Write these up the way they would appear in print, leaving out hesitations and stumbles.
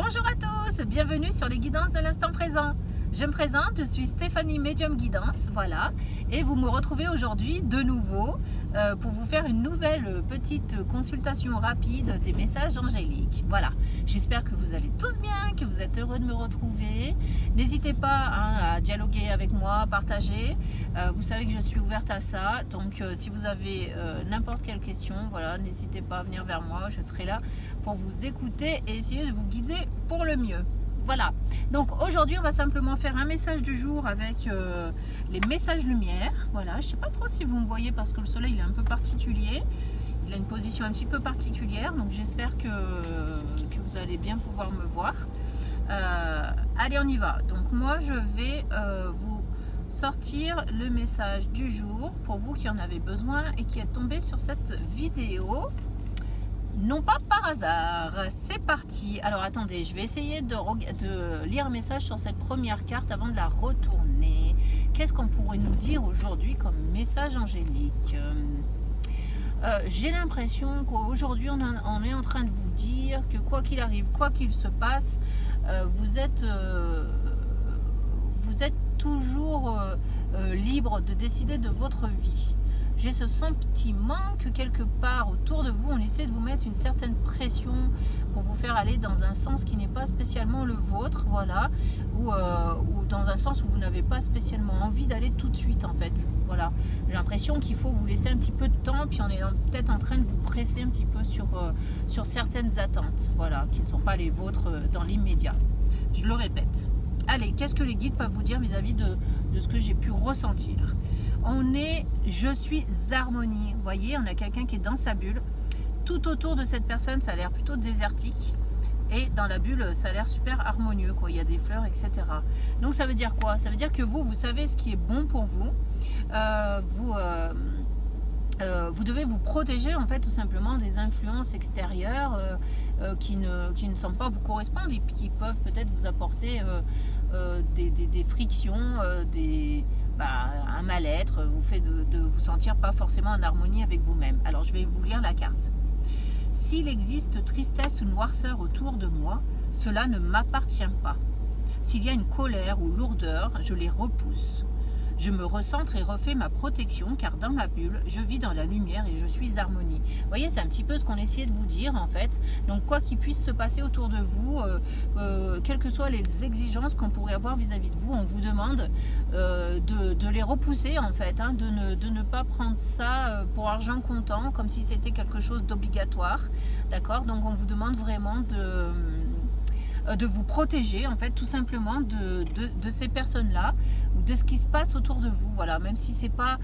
Bonjour à tous, bienvenue sur les guidances de l'instant présent. Je me présente, je suis Stéphanie Medium Guidance, voilà, et vous me retrouvez aujourd'hui de nouveau pour vous faire une nouvelle petite consultation rapide des messages angéliques. Voilà, j'espère que vous allez tous bien, que vous êtes heureux de me retrouver. N'hésitez pas à dialoguer avec moi, partager. Vous savez que je suis ouverte à ça, donc si vous avez n'importe quelle question, voilà, n'hésitez pas à venir vers moi, je serai là pour vous écouter et essayer de vous guider pour le mieux. Voilà, donc aujourd'hui on va simplement faire un message du jour avec les messages lumière. Voilà, je ne sais pas trop si vous me voyez parce que le soleil il est un peu particulier. Il a une position un petit peu particulière, donc j'espère que vous allez bien pouvoir me voir. Allez, on y va. Donc moi je vais vous sortir le message du jour pour vous qui en avez besoin et qui êtes tombé sur cette vidéo. Non pas par hasard, c'est parti. Alors attendez, je vais essayer de lire un message sur cette première carte avant de la retourner. Qu'est-ce qu'on pourrait nous dire aujourd'hui comme message angélique? J'ai l'impression qu'aujourd'hui on est en train de vous dire que quoi qu'il arrive, quoi qu'il se passe, vous êtes toujours libre de décider de votre vie. J'ai ce sentiment que quelque part autour de vous, on essaie de vous mettre une certaine pression pour vous faire aller dans un sens qui n'est pas spécialement le vôtre, voilà, ou dans un sens où vous n'avez pas spécialement envie d'aller tout de suite en fait. Voilà, j'ai l'impression qu'il faut vous laisser un petit peu de temps, puis on est peut-être en train de vous presser un petit peu sur certaines attentes, voilà, qui ne sont pas les vôtres dans l'immédiat. Je le répète. Allez, qu'est-ce que les guides peuvent vous dire vis-à-vis de ce que j'ai pu ressentir? Je suis harmonie. Vous voyez, on a quelqu'un qui est dans sa bulle. Tout autour de cette personne, ça a l'air plutôt désertique. Et dans la bulle, ça a l'air super harmonieux, quoi. Il y a des fleurs, etc. Donc ça veut dire quoi? Ça veut dire que vous savez ce qui est bon pour vous. Vous devez vous protéger, en fait, tout simplement des influences extérieures qui ne semblent pas vous correspondre et qui peuvent peut-être vous apporter des frictions, un mal-être, vous fait de vous sentir pas forcément en harmonie avec vous-même. Alors je vais vous lire la carte. S'il existe tristesse ou noirceur autour de moi, cela ne m'appartient pas. S'il y a une colère ou lourdeur, je les repousse. Je me recentre et refais ma protection car dans ma bulle, je vis dans la lumière et je suis harmonie. Vous voyez, c'est un petit peu ce qu'on essayait de vous dire en fait. Donc quoi qu'il puisse se passer autour de vous, quelles que soient les exigences qu'on pourrait avoir vis-à-vis de vous, on vous demande de les repousser en fait, hein, de ne pas prendre ça pour argent comptant comme si c'était quelque chose d'obligatoire. D'accord? Donc on vous demande vraiment de vous protéger en fait tout simplement de ces personnes-là, de ce qui se passe autour de vous, voilà, même si c'est pas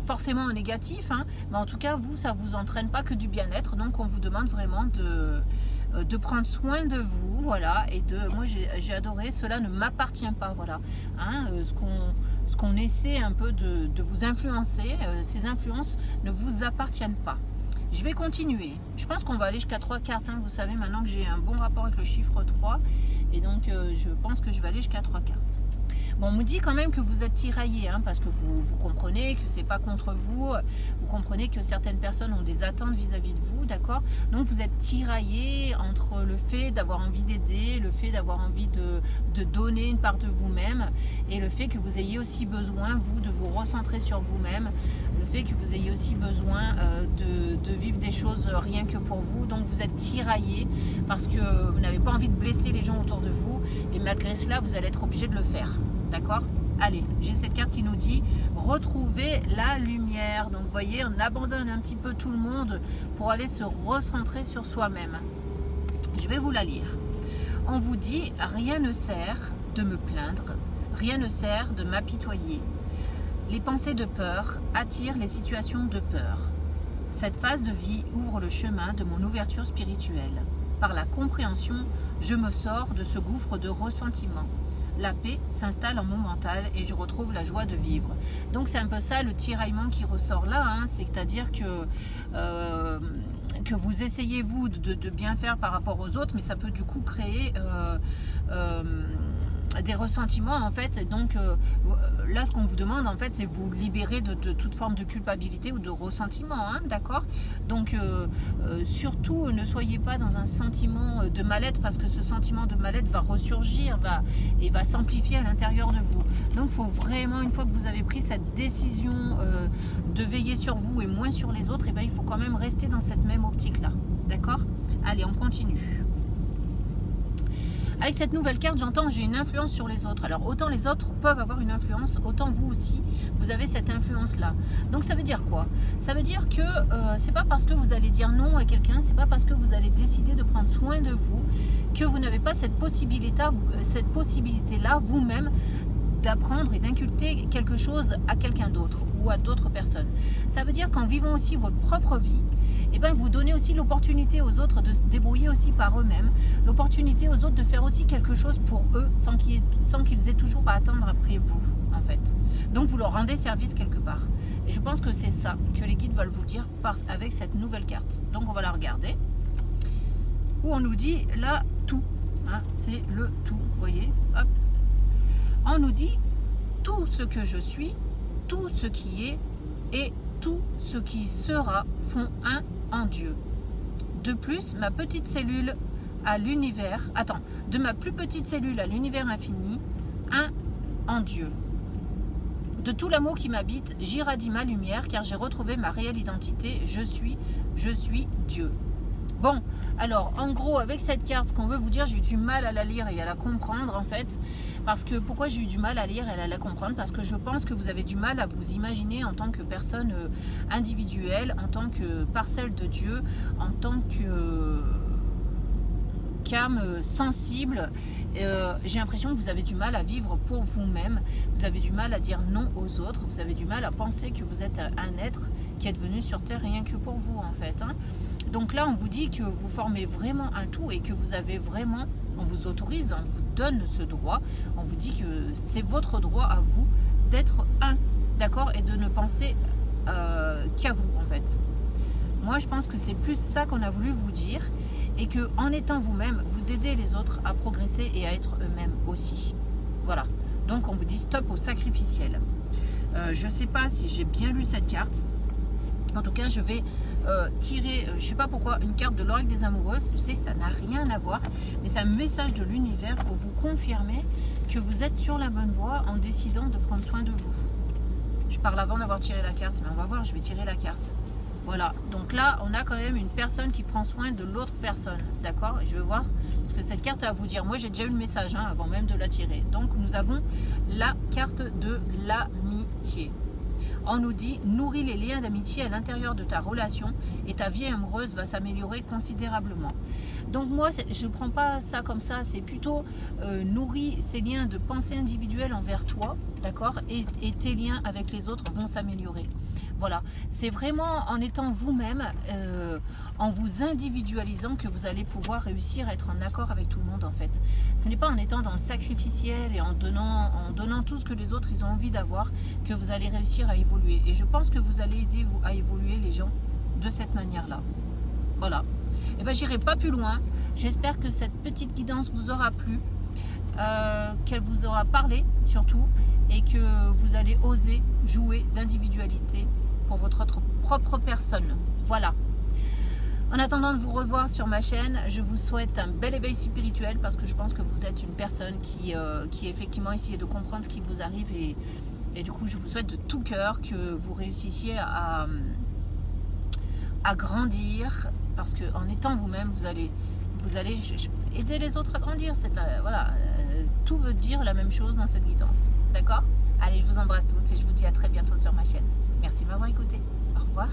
forcément négatif, hein, mais en tout cas vous, ça vous entraîne pas que du bien-être, donc on vous demande vraiment de prendre soin de vous, voilà, et moi j'ai adoré, cela ne m'appartient pas, voilà, hein, ce qu'on essaie un peu de vous influencer, ces influences ne vous appartiennent pas. Je vais continuer. Je pense qu'on va aller jusqu'à 3 cartes. Hein. Vous savez maintenant que j'ai un bon rapport avec le chiffre 3. Et donc, je pense que je vais aller jusqu'à 3 cartes. Bon, on me dit quand même que vous êtes tiraillé, hein, parce que vous comprenez que c'est pas contre vous. Vous comprenez que certaines personnes ont des attentes vis-à-vis de vous, d'accord? Donc, vous êtes tiraillé entre le fait d'avoir envie d'aider, le fait d'avoir envie de donner une part de vous-même, et le fait que vous ayez aussi besoin, vous, de vous recentrer sur vous-même, le fait que vous ayez aussi besoin de vivre des choses rien que pour vous. Donc, vous êtes tiraillé parce que vous n'avez pas envie de blesser les gens autour de vous, et malgré cela, vous allez être obligé de le faire. D'accord? Allez, j'ai cette carte qui nous dit retrouver la lumière. Donc vous voyez, on abandonne un petit peu tout le monde pour aller se recentrer sur soi-même. Je vais vous la lire. On vous dit rien ne sert de me plaindre, rien ne sert de m'apitoyer. Les pensées de peur attirent les situations de peur. Cette phase de vie ouvre le chemin de mon ouverture spirituelle. Par la compréhension, je me sors de ce gouffre de ressentiment. La paix s'installe en mon mental et je retrouve la joie de vivre. Donc c'est un peu ça le tiraillement qui ressort là, hein, c'est-à-dire que vous essayez vous de bien faire par rapport aux autres, mais ça peut du coup créer des ressentiments en fait. Donc là ce qu'on vous demande en fait c'est vous libérer de toute forme de culpabilité ou de ressentiment, hein, d'accord. Donc surtout ne soyez pas dans un sentiment de mal-être, parce que ce sentiment de mal-être va ressurgir et va s'amplifier à l'intérieur de vous. Donc il faut vraiment, une fois que vous avez pris cette décision de veiller sur vous et moins sur les autres, et bien il faut quand même rester dans cette même optique là, d'accord. Allez, on continue. Avec cette nouvelle carte, j'entends j'ai une influence sur les autres. Alors autant les autres peuvent avoir une influence, autant vous aussi, vous avez cette influence-là. Donc ça veut dire quoi? Ça veut dire que c'est pas parce que vous allez dire non à quelqu'un, c'est pas parce que vous allez décider de prendre soin de vous que vous n'avez pas cette possibilité-là vous-même d'apprendre et d'inculter quelque chose à quelqu'un d'autre ou à d'autres personnes. Ça veut dire qu'en vivant aussi votre propre vie, et ben vous donnez aussi l'opportunité aux autres de se débrouiller aussi par eux-mêmes, l'opportunité aux autres de faire aussi quelque chose pour eux sans qu'ils aient toujours à attendre après vous en fait. Donc vous leur rendez service quelque part. Et je pense que c'est ça que les guides veulent vous dire avec cette nouvelle carte. Donc on va la regarder. Où on nous dit là tout, hein, c'est le tout, vous voyez, hop. On nous dit tout ce que je suis, tout ce qui est et tout ce qui sera font un en Dieu. De plus, ma petite cellule à l'univers, de ma plus petite cellule à l'univers infini, un en Dieu. De tout l'amour qui m'habite, j'irradie ma lumière, car j'ai retrouvé ma réelle identité. Je suis Dieu. Bon, alors en gros avec cette carte, ce qu'on veut vous dire, j'ai eu du mal à la lire et à la comprendre en fait. Parce que pourquoi j'ai eu du mal à lire et à la comprendre? Parce que je pense que vous avez du mal à vous imaginer en tant que personne individuelle, en tant que parcelle de Dieu, en tant que qu'âme sensible. J'ai l'impression que vous avez du mal à vivre pour vous-même, vous avez du mal à dire non aux autres, vous avez du mal à penser que vous êtes un être qui est venu sur Terre rien que pour vous en fait, hein. Donc là on vous dit que vous formez vraiment un tout et que vous avez vraiment, on vous autorise, on vous donne ce droit, on vous dit que c'est votre droit à vous d'être un, d'accord, et de ne penser qu'à vous en fait. Moi je pense que c'est plus ça qu'on a voulu vous dire, et que en étant vous-même, vous aidez les autres à progresser et à être eux-mêmes aussi. Voilà, donc on vous dit stop au sacrificiel. Je ne sais pas si j'ai bien lu cette carte. En tout cas je vais tirer, je ne sais pas pourquoi, une carte de l'oracle des amoureuses. Je sais que ça n'a rien à voir, mais c'est un message de l'univers pour vous confirmer que vous êtes sur la bonne voie en décidant de prendre soin de vous. Je parle avant d'avoir tiré la carte, mais on va voir, je vais tirer la carte. Voilà, donc là on a quand même une personne qui prend soin de l'autre personne, d'accord. Je vais voir ce que cette carte a à vous dire. Moi j'ai déjà eu le message hein, avant même de la tirer. Donc nous avons la carte de l'amitié. On nous dit, nourris les liens d'amitié à l'intérieur de ta relation et ta vie amoureuse va s'améliorer considérablement. Donc moi, je ne prends pas ça comme ça, c'est plutôt nourris ces liens de pensée individuelle envers toi, d'accord, et tes liens avec les autres vont s'améliorer. Voilà, c'est vraiment en étant vous-même, en vous individualisant que vous allez pouvoir réussir à être en accord avec tout le monde en fait. Ce n'est pas en étant dans le sacrificiel et en donnant tout ce que les autres ils ont envie d'avoir que vous allez réussir à évoluer. Et je pense que vous allez aider à évoluer les gens de cette manière-là. Voilà. Et ben j'irai pas plus loin. J'espère que cette petite guidance vous aura plu, qu'elle vous aura parlé surtout, et que vous allez oser jouer d'individualité pour votre propre personne. Voilà. En attendant de vous revoir sur ma chaîne, je vous souhaite un bel éveil spirituel, parce que je pense que vous êtes une personne qui effectivement essayé de comprendre ce qui vous arrive, et du coup je vous souhaite de tout cœur que vous réussissiez à grandir, parce que en étant vous-même, vous allez aider les autres à grandir. Voilà, tout veut dire la même chose dans cette guidance. D'accord? Allez, je vous embrasse tous et je vous dis à très bientôt sur ma chaîne. Merci de m'avoir écouté. Au revoir.